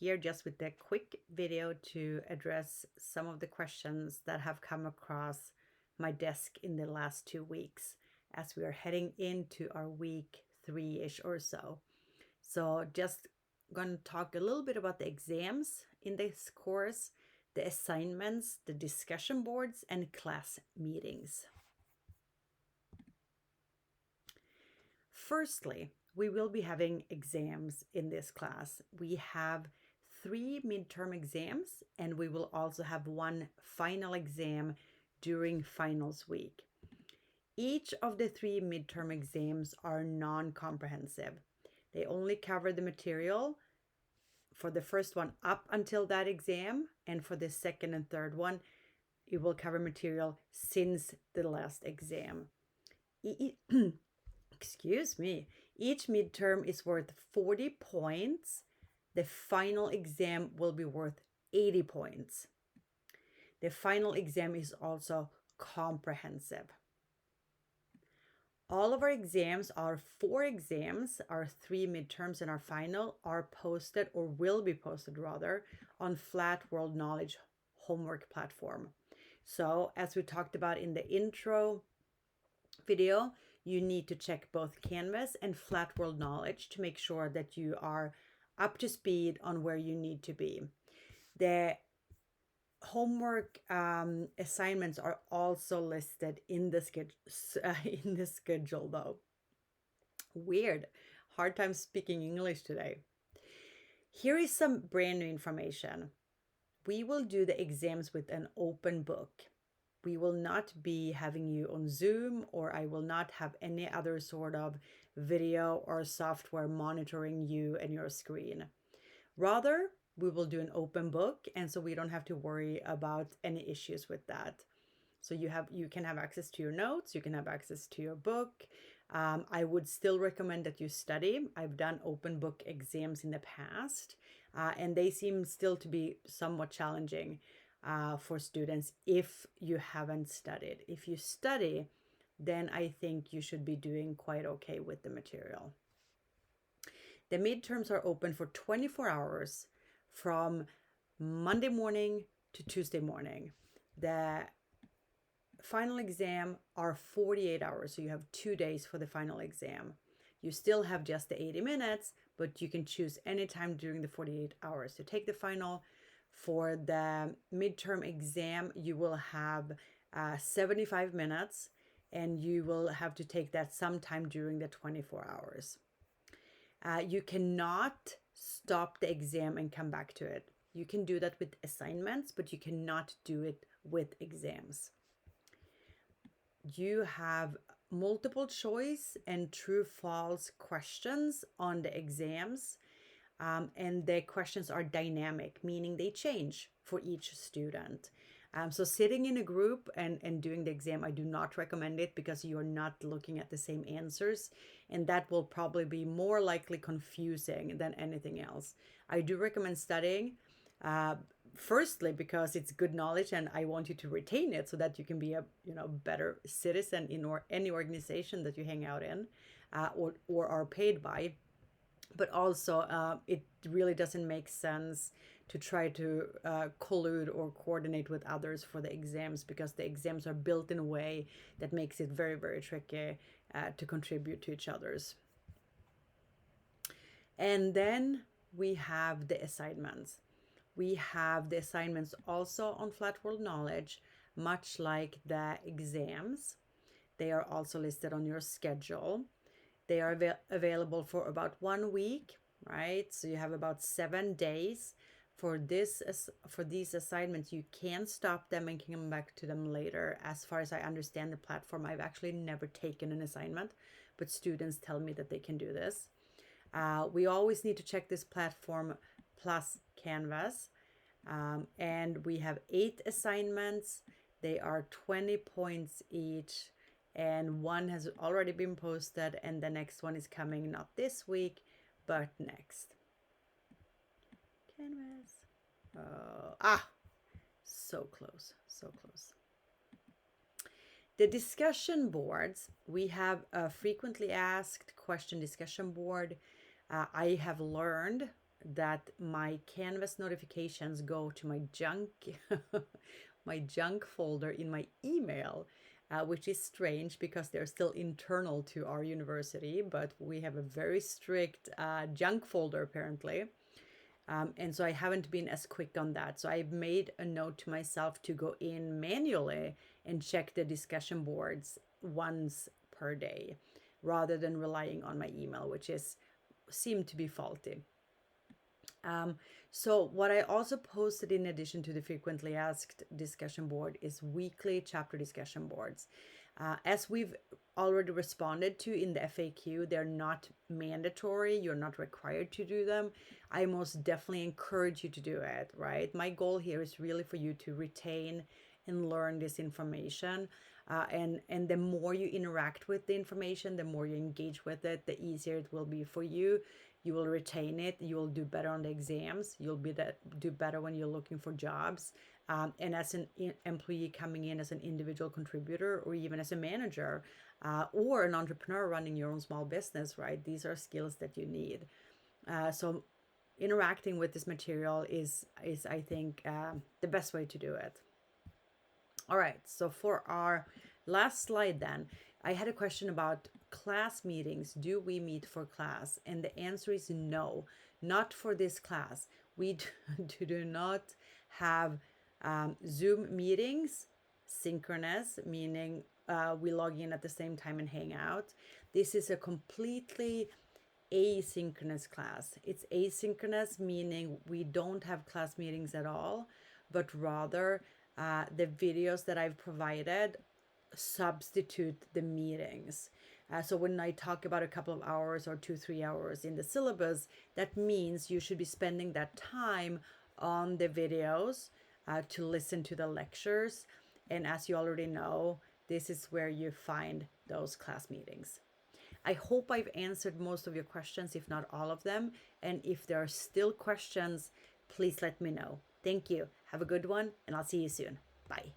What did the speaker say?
here just with a quick video to address some of the questions that have come across my desk in the last 2 weeks as we are heading into our week 3-ish or so. So just going to talk a little bit about the exams in this course, the assignments, the discussion boards, and class meetings. Firstly, we will be having exams in this class. We have 3 midterm exams, and we will also have 1 final exam during finals week. Each of the 3 midterm exams are non-comprehensive. They only cover the material for the first one up until that exam, and for the second and third one, it will cover material since the last exam. Excuse me. Each midterm is worth 40 points. The final exam will be worth 80 points. The final exam is also comprehensive. All of our exams, our 4 exams, our 3 midterms and our final, are posted, or will be posted rather, on Flat World Knowledge homework platform. So as we talked about in the intro video, you need to check both Canvas and Flat World Knowledge to make sure that you are up to speed on where you need to be. The homework assignments are also listed in the schedule though. Weird. Hard time speaking English today. Here is some brand new information. We will do the exams with an open book. We will not be having you on Zoom, or I will not have any other sort of video or software monitoring you and your screen. Rather, we will do an open book, and so we don't have to worry about any issues with that. So you can have access to your notes, you can have access to your book. I would still recommend that you study. I've done open book exams in the past, and they seem still to be somewhat challenging for students if you haven't studied. If you study, then I think you should be doing quite okay with the material. The midterms are open for 24 hours from Monday morning to Tuesday morning. The final exam are 48 hours, so you have 2 days for the final exam. You still have just the 80 minutes, but you can choose any time during the 48 hours to take the final. For the midterm exam, you will have 75 minutes, and you will have to take that sometime during the 24 hours. You cannot stop the exam and come back to it. You can do that with assignments, but you cannot do it with exams. You have multiple choice and true false questions on the exams. And the questions are dynamic, meaning they change for each student. So sitting in a group and doing the exam, I do not recommend it, because you're not looking at the same answers, and that will probably be more likely confusing than anything else. I do recommend studying, firstly because it's good knowledge and I want you to retain it so that you can be a better citizen in any organization that you hang out in, or are paid by. But also, it really doesn't make sense to try to collude or coordinate with others for the exams, because the exams are built in a way that makes it very, very tricky to contribute to each other's. And then we have the assignments. We have the assignments also on Flat World Knowledge, much like the exams. They are also listed on your schedule. They are available for about 1 week, right? So you have about 7 days for these assignments. You can stop them and come back to them later. As far as I understand the platform, I've actually never taken an assignment, but students tell me that they can do this. We always need to check this platform plus Canvas. And we have 8 assignments. They are 20 points each, and 1 has already been posted, and the next one is coming not this week but next. Canvas. So close, so close. The discussion boards, we have a frequently asked question discussion board. I have learned that my Canvas notifications go to my junk my junk folder in my email, which is strange because they're still internal to our university, but we have a very strict junk folder apparently. And so I haven't been as quick on that. So I've made a note to myself to go in manually and check the discussion boards once per day rather than relying on my email, which is seemed to be faulty. So what I also posted in addition to the frequently asked discussion board is weekly chapter discussion boards. As we've already responded to in the FAQ, they're not mandatory. You're not required to do them. I most definitely encourage you to do it, right? My goal here is really for you to retain and learn this information. And the more you interact with the information, the more you engage with it, the easier it will be for you. You will retain it. You will do better on the exams. You'll do better when you're looking for jobs. And as an employee coming in as an individual contributor, or even as a manager, or an entrepreneur running your own small business, right? These are skills that you need. So interacting with this material is I think, the best way to do it. All right, so for our last slide then, I had a question about class meetings. Do we meet for class? And the answer is no, not for this class. We do not have Zoom meetings, synchronous, meaning we log in at the same time and hang out. This is a completely asynchronous class. It's asynchronous, meaning we don't have class meetings at all, but rather the videos that I've provided substitute the meetings. So when I talk about a couple of hours or 2-3 hours in the syllabus, that means you should be spending that time on the videos to listen to the lectures. And as you already know, this is where you find those class meetings. I hope I've answered most of your questions, if not all of them. And if there are still questions, please let me know. Thank you. Have a good one, and I'll see you soon. Bye.